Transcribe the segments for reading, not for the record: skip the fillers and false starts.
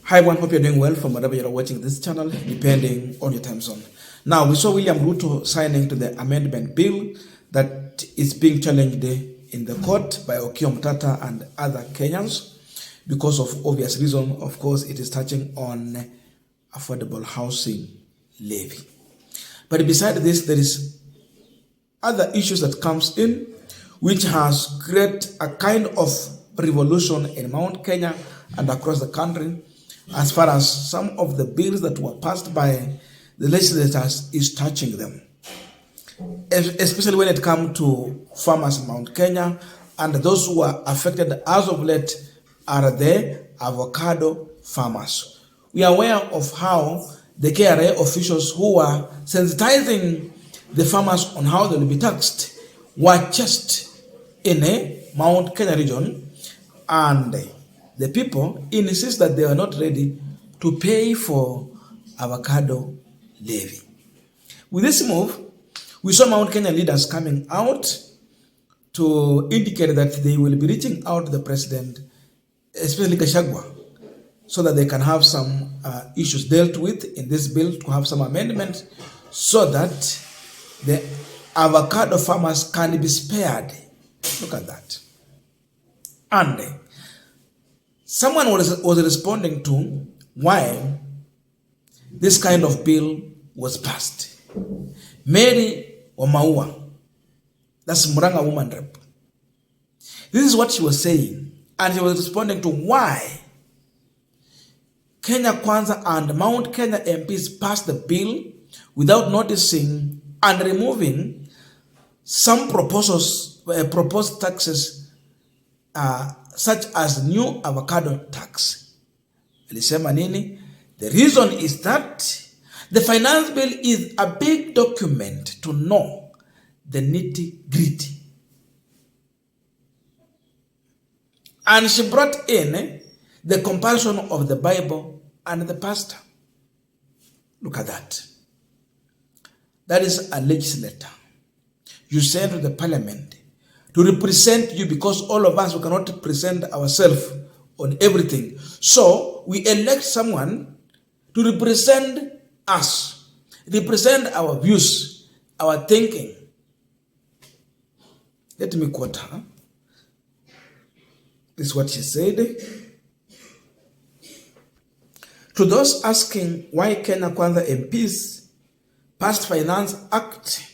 Hi everyone, hope you're doing well from wherever you're watching this channel, depending on your time zone. Now, we saw William Ruto signing to the amendment bill that is being challenged in the court by Okiya Mtata and other Kenyans because of obvious reason. Of course, it is touching on affordable housing levy. But beside this, there is other issues that comes in, which has created a kind of revolution in Mount Kenya and across the country, as far as some of the bills that were passed by the legislators is touching them, especially when it comes to farmers in Mount Kenya, and those who are affected as of late are the avocado farmers. We are aware of how the KRA officials who are sensitizing the farmers on how they will be taxed were just in a Mount Kenya region, and the people insist that they are not ready to pay for avocado levy. With this move, we saw Mount Kenya leaders coming out to indicate that they will be reaching out to the president, especially Gachagua, so that they can have some issues dealt with in this bill, to have some amendments so that the avocado farmers can be spared. Look at that. And someone was responding to why this kind of bill was passed. Mary Wamaua, that's Muranga woman rep. This is what she was saying, and she was responding to why Kenya Kwanza and Mount Kenya MPs passed the bill without noticing and removing some proposed taxes such as new avocado tax. Alisema nini? The reason is that the finance bill is a big document to know the nitty-gritty. And she brought in the comparison of the Bible and the pastor. Look at that. That is a legislator you send to the parliament to represent you, because all of us, we cannot present ourselves on everything. So we elect someone to represent us, represent our views, our thinking. Let me quote her. This is what she said. To those asking why Kenya Kwanza MPs passed Finance Act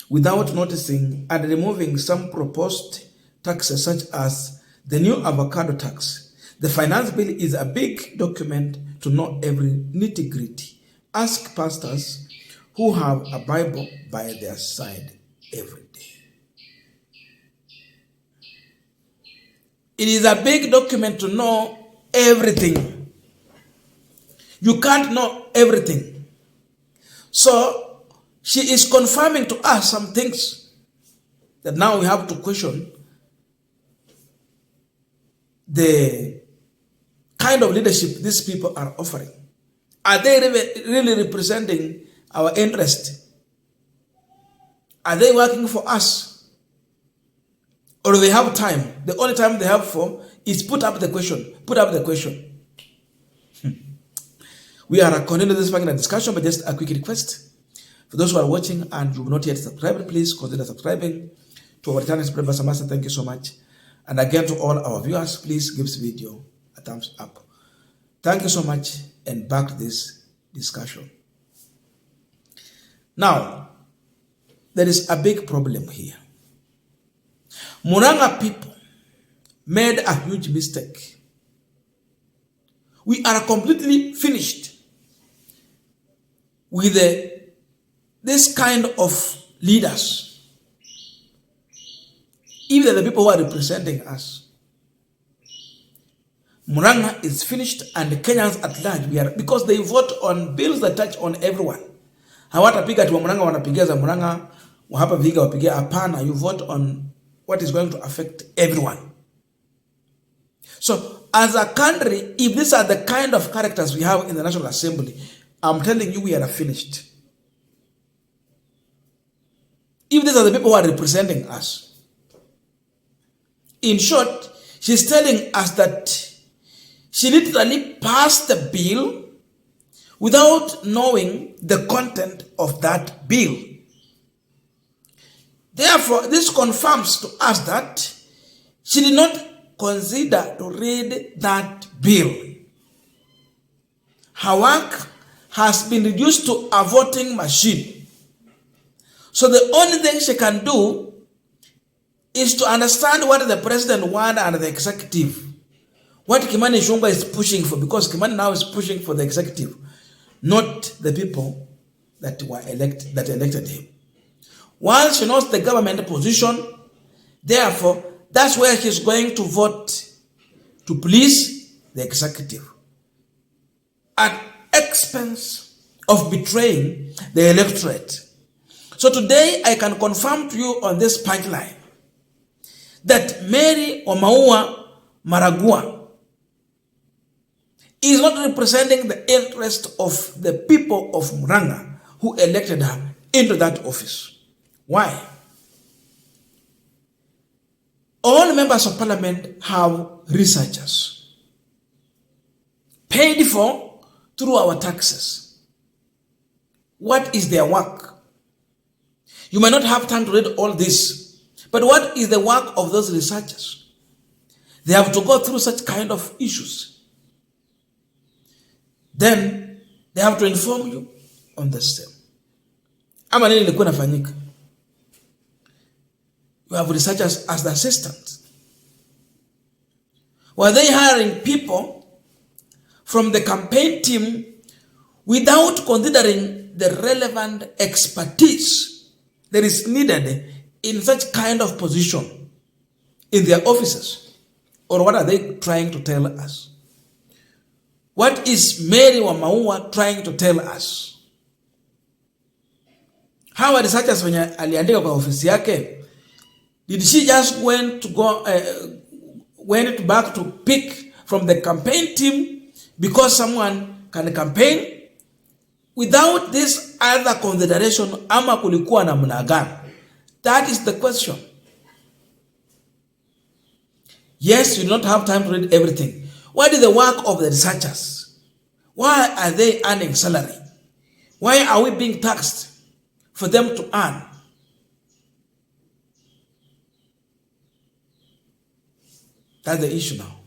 without noticing and removing some proposed taxes such as the new avocado tax, the finance bill is a big document to know every nitty-gritty. Ask pastors who have a Bible by their side every day. It is a big document to know everything. You can't know everything. So she is confirming to us some things that now we have to question the kind of leadership these people are offering. Are they really representing our interest? Are they working for us? Or do they have time? The only time they have for is put up the question. Put up the question. We are continuing this discussion, but just a quick request. For those who are watching and you have not yet subscribed, please consider subscribing to our channel. Thank you so much. And again, to all our viewers, please give this video a thumbs up. Thank you so much, and back to this discussion. Now, there is a big problem here. Muranga people made a huge mistake. We are completely finished with this kind of leaders. Even the people who are representing us. Muranga is finished, and the Kenyans at large, because they vote on bills that touch on everyone. Hawatapiga tu Muranga wanapigia za Muranga, wahapa viga wapigia hapana. You vote on what is going to affect everyone. So as a country, if these are the kind of characters we have in the National Assembly, I'm telling you, we are finished. If these are the people who are representing us. In short, she's telling us that She literally passed the bill without knowing the content of that bill. Therefore, this confirms to us that she did not consider to read that bill. Her work has been reduced to a voting machine. So the only thing she can do is to understand what the president wants and the executive. What Kimani Ichung'wah is pushing for, because Kimani now is pushing for the executive, not the people that elected him. While she knows the government position, therefore, that's where she's going to vote to please the executive at expense of betraying the electorate. So today, I can confirm to you on this punchline that Mary Omaua Maragua is not representing the interest of the people of Murang'a who elected her into that office. Why? All members of parliament have researchers paid for through our taxes. What is their work? You may not have time to read all this, but what is the work of those researchers? They have to go through such kind of issues. Then they have to inform you on the same. Ama nini ilikuwa inafanyika? You have researchers as the assistants. Were they hiring people from the campaign team without considering the relevant expertise that is needed in such kind of position in their offices? Or what are they trying to tell us? What is Mary Omaua trying to tell us? How are researchers when aliandika kwa ofisi yake? Did she just went back to pick from the campaign team because someone can campaign without this other consideration? Ama kulikuwa namna gani? That is the question. Yes, you do not have time to read everything. What is the work of the researchers? Why are they earning salary? Why are we being taxed for them to earn? That's the issue now.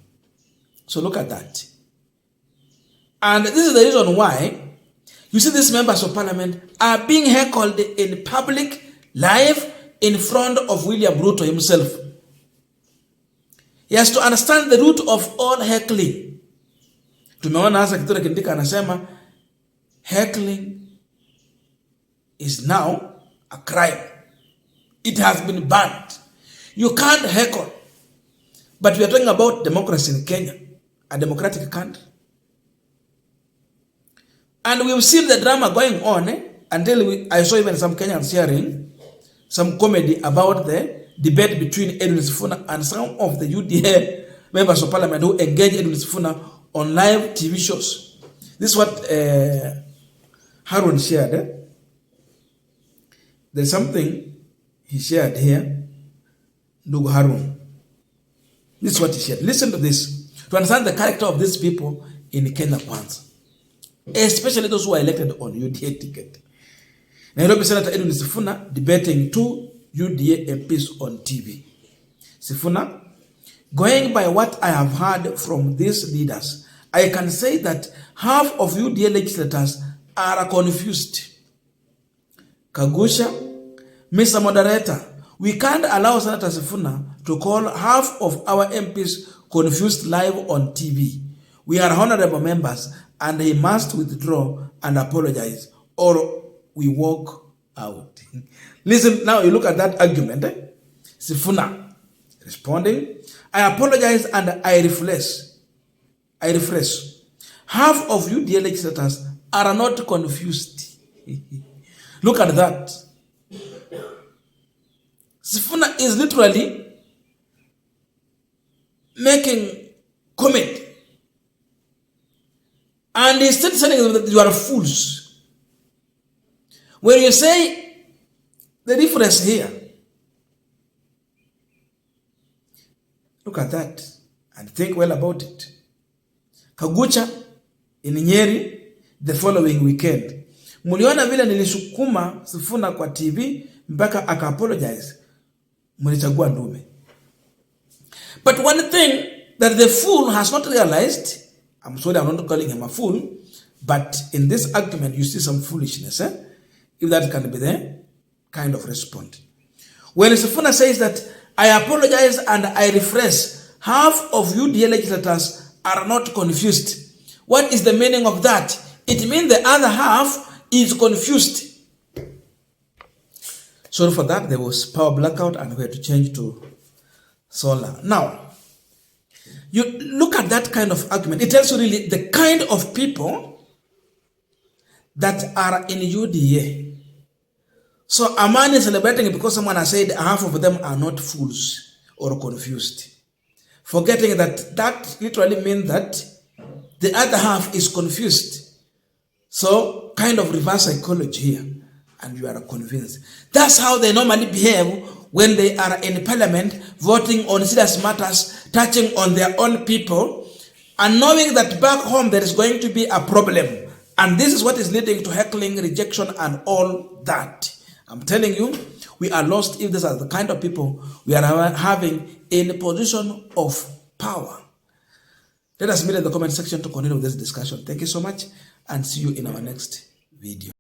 So look at that. And this is the reason why you see these members of parliament are being heckled in public, live, in front of William Ruto himself. He has to understand the root of all heckling. Tumeona hasa Kithure Kindiki anasema heckling is now a crime. It has been banned. You can't heckle. But we are talking about democracy in Kenya, a democratic country. And we've seen the drama going on until I saw even some Kenyans sharing some comedy about the debate between Edwin Sifuna and some of the UDA members of parliament who engage Edwin Sifuna on live TV shows. This is what Harun shared. There's something he shared here. Ndugu Harun. This is what he shared. Listen to this. To understand the character of these people in Kenya Kwanza. Especially those who are elected on UDA ticket. Nairobi Senator Edwin Sifuna debating two UDA MPs on TV. Sifuna, going by what I have heard from these leaders, I can say that half of UDA legislators are confused. Kagusha, Mr. Moderator, we can't allow Senator Sifuna to call half of our MPs confused live on TV. We are honorable members and he must withdraw and apologize or we walk out. Listen, now you look at that argument. Sifuna responding, I apologize and I refresh. Half of you, dear legislators, are not confused. Look at that. Sifuna is literally making comment. And he's still saying that you are fools. When you say the difference here, look at that and think well about it. Kagucha in Nyeri the following weekend. Muliona vile nilisukuma Sifuna kwa TV mpaka aka apologize. Mulichagua ndume. But one thing that the fool has not realized, I'm sorry, I'm not calling him a fool, but in this argument you see some foolishness, if that can be the kind of response. When Sifuna says that I apologize and I rephrase, half of UDA legislators are not confused. What is the meaning of that? It means the other half is confused. Sorry for that, there was power blackout and we had to change to solar. Now, you look at that kind of argument. It tells you really the kind of people that are in UDA. So a man is celebrating because someone has said half of them are not fools or confused. Forgetting that that literally means that the other half is confused. So kind of reverse psychology here. And you are convinced. That's how they normally behave when they are in parliament voting on serious matters, touching on their own people, and knowing that back home there is going to be a problem. And this is what is leading to heckling, rejection, and all that. I'm telling you, we are lost if these are the kind of people we are having in a position of power. Let us meet in the comment section to continue with this discussion. Thank you so much and see you in our next video.